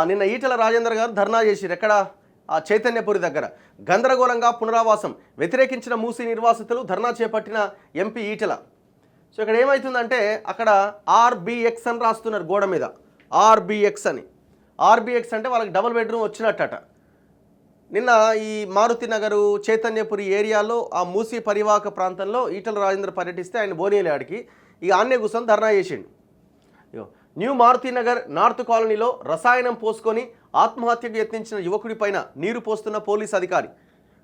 నిన్న ఈటెల రాజేందర్ గారు ధర్నా చేసిరు. ఎక్కడ? చైతన్యపురి దగ్గర. గందరగోళంగా పునరావాసం వ్యతిరేకించిన మూసీ నిర్వాసితులు ధర్నా చేపట్టిన ఎంపీ ఈటెల. సో ఇక్కడ ఏమవుతుందంటే అక్కడ ఆర్బిఎక్స్ అని రాస్తున్నారు గోడ మీద, ఆర్బిఎక్స్ అని. ఆర్బిఎక్స్ అంటే వాళ్ళకి డబుల్ బెడ్రూమ్ వచ్చినట్టట. నిన్న ఈ మారుతి నగరు చైతన్యపురి ఏరియాలో ఆ మూసీ పరివాహక ప్రాంతంలో ఈటెల రాజేందర్ పర్యటిస్తే ఆయన బోనేలాడికి ఇక ఆన్నే కూర్చొని ధర్నా చేసిండు. న్యూ మారుతి నగర్ నార్త్ కాలనీలో రసాయనం పోసుకొని ఆత్మహత్యకు యత్నించిన యువకుడిపైన నీరు పోస్తున్న పోలీస్ అధికారి.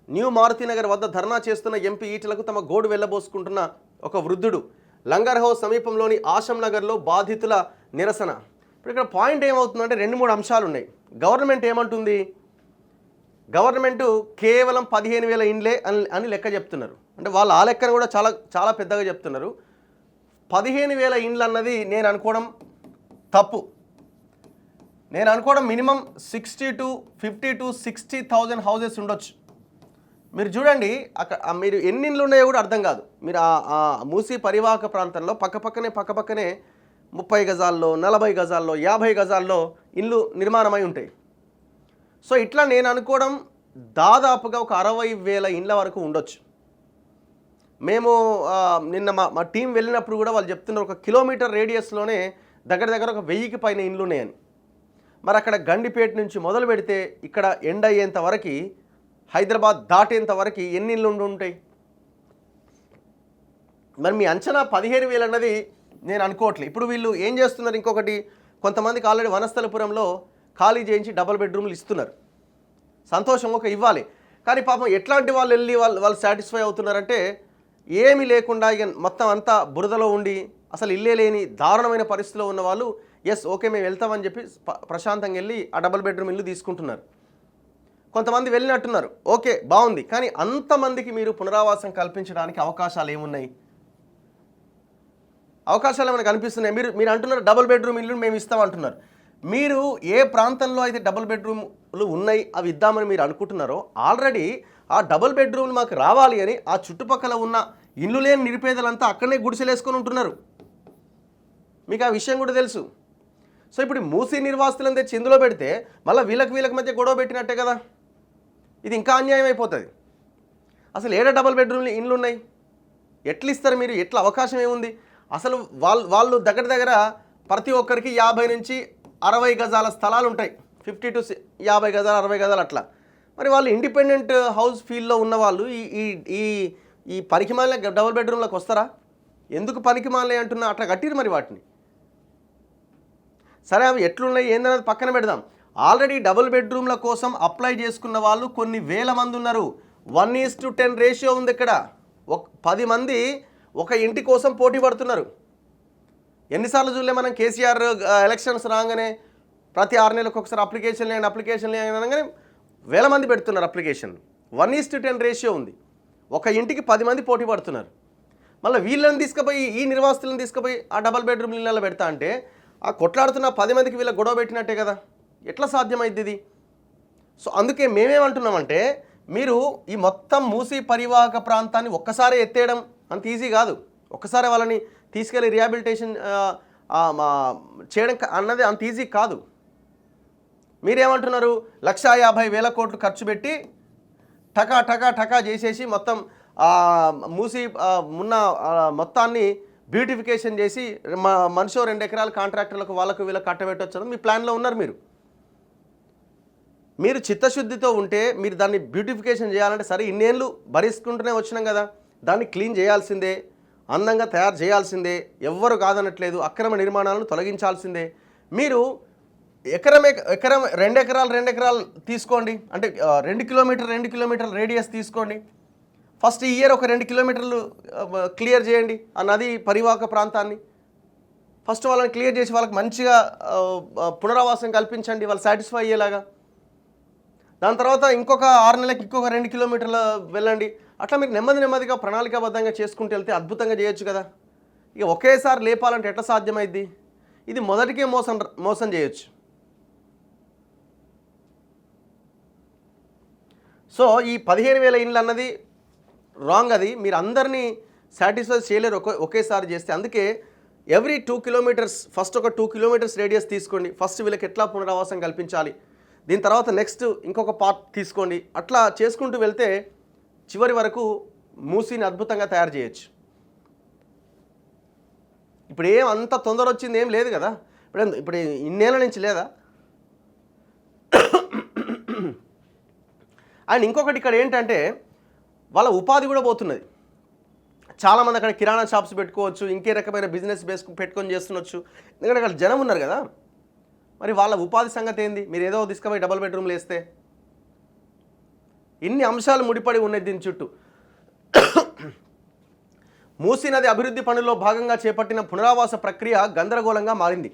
న్యూ మారుతి నగర్ వద్ద ధర్నా చేస్తున్న ఎంపీ ఈటెలకు తమ గోడు వెళ్ళబోసుకుంటున్న ఒక వృద్ధుడు. లంగర్ హౌస్ సమీపంలోని ఆశం నగర్లో బాధితుల నిరసన. ఇప్పుడు ఇక్కడ పాయింట్ ఏమవుతుందంటే 2-3 అంశాలు ఉన్నాయి. గవర్నమెంట్ ఏమంటుంది? గవర్నమెంటు కేవలం 15,000 ఇండ్లే అని లెక్క చెప్తున్నారు. అంటే వాళ్ళు ఆ లెక్కను కూడా చాలా చాలా పెద్దగా చెప్తున్నారు. 15,000 ఇండ్లు అన్నది నేను అనుకోవడం తప్పు. నేను అనుకోవడం మినిమం 50 to 60,000 హౌసెస్ ఉండొచ్చు. మీరు చూడండి అక్కడ మీరు ఎన్ని ఇండ్లు ఉన్నాయో కూడా అర్థం కాదు. మీరు ఆ మూసీ పరివాహక ప్రాంతంలో పక్కపక్కనే 30 గజాల్లో, 40 గజాల్లో, 50 గజాల్లో ఇండ్లు నిర్మాణమై ఉంటాయి. సో ఇట్లా నేను అనుకోవడం దాదాపుగా ఒక 60,000 ఇండ్ల వరకు ఉండొచ్చు. మేము నిన్న మా టీం వెళ్ళినప్పుడు కూడా వాళ్ళు చెప్తున్నారు ఒక కిలోమీటర్ రేడియస్లోనే దగ్గర ఒక 1000కి పైన ఇండ్లు ఉన్నాయని. మరి అక్కడ గండిపేట నుంచి మొదలు పెడితే ఇక్కడ ఎండ్ అయ్యేంత వరకు, హైదరాబాద్ దాటేంత వరకు ఎన్ని ఇండ్లు ఉంటాయి? మరి మీ అంచనా 15,000 అన్నది నేను అనుకోవట్లేదు. ఇప్పుడు వీళ్ళు ఏం చేస్తున్నారు? ఇంకొకటి, కొంతమందికి ఆల్రెడీ వనస్థలపురంలో ఖాళీ చేయించి డబుల్ బెడ్రూమ్లు ఇస్తున్నారు. సంతోషం, ఒక ఇవ్వాలి. కానీ పాపం ఎట్లాంటి వాళ్ళు వెళ్ళి వాళ్ళు సాటిస్ఫై అవుతున్నారంటే ఏమీ లేకుండా ఇక మొత్తం అంతా బురదలో ఉండి అసలు ఇల్లే లేని దారుణమైన పరిస్థితిలో ఉన్న వాళ్ళు ఎస్ ఓకే మేము వెళ్తామని చెప్పి ప్రశాంతంగా వెళ్ళి ఆ డబుల్ బెడ్రూమ్ ఇల్లు తీసుకుంటున్నారు. కొంతమంది వెళ్ళినట్టున్నారు, ఓకే బాగుంది. కానీ అంతమందికి మీరు పునరావాసం కల్పించడానికి అవకాశాలు ఏమున్నాయి? అవకాశాలు ఏమైనా కనిపిస్తున్నాయి? మీరు అంటున్నారు డబుల్ బెడ్రూమ్ ఇల్లు మేము ఇస్తామంటున్నారు. మీరు ఏ ప్రాంతంలో అయితే డబుల్ బెడ్రూమ్లు ఉన్నాయి అవి ఇద్దామని మీరు అనుకుంటున్నారో ఆల్రెడీ ఆ డబుల్ బెడ్రూమ్లు మాకు రావాలి అని ఆ చుట్టుపక్కల ఉన్న ఇల్లు లేని నిరుపేదలంతా అక్కడనే గుడిసెలేసుకొని ఉంటున్నారు. మీకు ఆ విషయం కూడా తెలుసు. సో ఇప్పుడు మూసీ నిర్వాసితులను తెచ్చి ఇందులో పెడితే మళ్ళీ వీళ్ళకి మధ్య గొడవ పెట్టినట్టే కదా. ఇది ఇంకా అన్యాయం అయిపోతుంది. అసలు ఏడ డబుల్ బెడ్రూమ్లు ఇండ్లు ఉన్నాయి? ఎట్లా ఇస్తారు మీరు? ఎట్లా అవకాశం ఏముంది? అసలు వాళ్ళు దగ్గర ప్రతి ఒక్కరికి 50 నుంచి 60 గజాల స్థలాలు ఉంటాయి. 50 to 50 గజాలు, 60 గజాలు అట్లా. మరి వాళ్ళు ఇండిపెండెంట్ హౌస్ ఫీల్డ్లో ఉన్న వాళ్ళు ఈ పనికిమాలే డబుల్ బెడ్రూమ్లకు వస్తారా? ఎందుకు పనికిమాలే అంటున్నా? అట్లా కట్టిరు మరి వాటిని. సరే అవి ఎట్లున్నాయి ఏందనేది పక్కన పెడదాం. ఆల్రెడీ డబుల్ బెడ్రూమ్ల కోసం అప్లై చేసుకున్న వాళ్ళు కొన్ని వేల మంది ఉన్నారు. 1:10 రేషియో ఉంది ఇక్కడ. 10 మంది ఒక ఇంటి కోసం పోటీ పడుతున్నారు. ఎన్నిసార్లు చూడలే మనం కేసీఆర్ ఎలక్షన్స్ రాగానే ప్రతి 6 నెలలకు ఒకసారి అప్లికేషన్ అనగానే వేల మంది పెడుతున్నారు అప్లికేషన్. 1:10 రేషియో ఉంది. ఒక ఇంటికి 10 మంది పోటీ పడుతున్నారు. మళ్ళీ వీళ్ళని తీసుకుపోయి ఈ నిర్వాసితులను తీసుకుపోయి ఆ డబుల్ బెడ్రూమ్ ఇళ్ళలో పెడతా అంటే ఆ కొట్లాడుతున్న 10 మందికి వీళ్ళకి గొడవ పెట్టినట్టే కదా. ఎట్లా సాధ్యమైంది ఇది? సో అందుకే మేమేమంటున్నామంటే మీరు ఈ మొత్తం మూసీ పరివాహక ప్రాంతాన్ని ఒక్కసారి ఎత్తేయడం అంత ఈజీ కాదు. ఒక్కసారి వాళ్ళని తీసుకెళ్ళి రిహాబిలిటేషన్ చేయడం అన్నది అంత ఈజీ కాదు. మీరేమంటున్నారు? 150,000 కోట్లు ఖర్చు పెట్టి టకా చేసేసి మొత్తం మూసి ఉన్న మొత్తాన్ని బ్యూటిఫికేషన్ చేసి మనిషో 2 ఎకరాల కాంట్రాక్టర్లకు వీళ్ళకి కట్టబెట్టొచ్చు మీ ప్లాన్లో ఉన్నారు. మీరు చిత్తశుద్ధితో ఉంటే మీరు దాన్ని బ్యూటిఫికేషన్ చేయాలంటే సరే ఇన్నేళ్ళు భరించుకుంటూనే వచ్చినాం కదా, దాన్ని క్లీన్ చేయాల్సిందే, అందంగా తయారు చేయాల్సిందే, ఎవ్వరు కాదనట్లేదు. అక్రమ నిర్మాణాలను తొలగించాల్సిందే. మీరు ఎకరం 2 ఎకరాలు తీసుకోండి, అంటే 2 కిలోమీటర్ల రేడియస్ తీసుకోండి. ఫస్ట్ ఈ ఇయర్ ఒక 2 కిలోమీటర్లు క్లియర్ చేయండి ఆ నది పరివాహక ప్రాంతాన్ని. ఫస్ట్ వాళ్ళని క్లియర్ చేసి వాళ్ళకి మంచిగా పునరావాసం కల్పించండి, వాళ్ళు సాటిస్ఫై అయ్యేలాగా. దాని తర్వాత ఇంకొక 6 నెలలకు ఇంకొక 2 కిలోమీటర్లు వెళ్ళండి. అట్లా మీరు నెమ్మదిగా ప్రణాళికాబద్ధంగా చేసుకుంటూ వెళ్తే అద్భుతంగా చేయొచ్చు కదా. ఇక ఒకేసారి లేపాలంటే ఎట్లా సాధ్యమైద్ది? ఇది మొదటికే మోసం చేయొచ్చు. సో ఈ 15,000 ఇండ్లు అన్నది రాంగ్. అది మీరు అందరినీ సాటిస్ఫై చేయలేరు ఒకేసారి చేస్తే. అందుకే ఎవ్రీ 2 కిలోమీటర్స్ ఫస్ట్ ఒక 2 కిలోమీటర్స్ రేడియస్ తీసుకోండి. ఫస్ట్ వీళ్ళకి ఎట్లా పునరావాసం కల్పించాలి, దీని తర్వాత నెక్స్ట్ ఇంకొక పార్ట్ తీసుకోండి. అట్లా చేసుకుంటూ వెళ్తే చివరి వరకు మూసీని అద్భుతంగా తయారు చేయొచ్చు. ఇప్పుడు ఏం అంత తొందర వచ్చింది ఏం లేదు కదా, ఇప్పుడు ఇన్నేళ్ళ నుంచి లేదా. అండ్ ఇంకొకటి ఇక్కడ ఏంటంటే వాళ్ళ ఉపాధి కూడా పోతున్నది. చాలామంది అక్కడ కిరాణా షాప్స్ పెట్టుకోవచ్చు, ఇంకే రకమైన బిజినెస్ పెట్టుకొని చేస్తుండొచ్చు. ఎందుకంటే అక్కడ జనం ఉన్నారు కదా, మరి వాళ్ళ ఉపాధి సంగతి ఏంది? మీరు ఏదో తీసుకుపోయి డబుల్ బెడ్రూమ్లు వేస్తే ఇన్ని అంశాలు ముడిపడి ఉన్నాయి దీని చుట్టూ. మూసీ నది అభివృద్ధి పనుల్లో భాగంగా చేపట్టిన పునరావాస ప్రక్రియ గందరగోళంగా మారింది.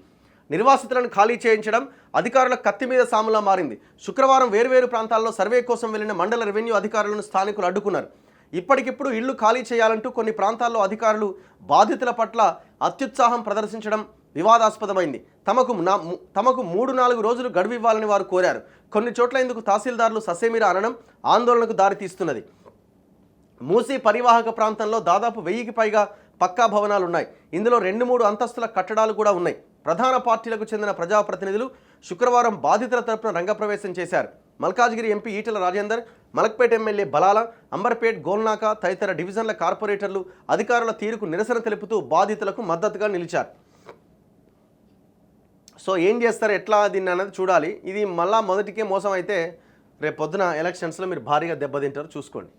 నిర్వాసితులను ఖాళీ చేయించడం అధికారుల కత్తి మీద సాములా మారింది. శుక్రవారం వేర్వేరు ప్రాంతాల్లో సర్వే కోసం వెళ్లిన మండల రెవెన్యూ అధికారులను స్థానికులు అడ్డుకున్నారు. ఇప్పటికిప్పుడు ఇళ్లు ఖాళీ చేయాలంటూ కొన్ని ప్రాంతాల్లో అధికారులు బాధితుల పట్ల అత్యుత్సాహం ప్రదర్శించడం వివాదాస్పదమైంది. తమకు 3-4 రోజులు గడువు ఇవ్వాలని వారు కోరారు. కొన్ని చోట్ల ఇందుకు తహసీల్దార్లు ససేమిరా అనడం ఆందోళనకు దారితీస్తున్నది. మూసీ పరివాహక ప్రాంతంలో దాదాపు 1000కి పైగా పక్కా భవనాలు ఉన్నాయి. ఇందులో 2-3 అంతస్తుల కట్టడాలు కూడా ఉన్నాయి. ప్రధాన పార్టీలకు చెందిన ప్రజాప్రతినిధులు శుక్రవారం బాధితుల తరపున రంగప్రవేశం చేశారు. మల్కాజ్గిరి ఎంపీ ఈటెల రాజేందర్, మలక్పేట ఎమ్మెల్యే బలాల, అంబర్పేట్, గోల్నాక తదితర డివిజన్ల కార్పొరేటర్లు అధికారుల తీరుకు నిరసన తెలుపుతూ బాధితులకు మద్దతుగా నిలిచారు. సో ఏం చేస్తారు, ఎట్లా దీన్ని అన్నది చూడాలి. ఇది మళ్ళా మొదటికే మోసం అయితే రేపు పొద్దున ఎలక్షన్స్లో మీరు భారీగా దెబ్బతింటారు, చూసుకోండి.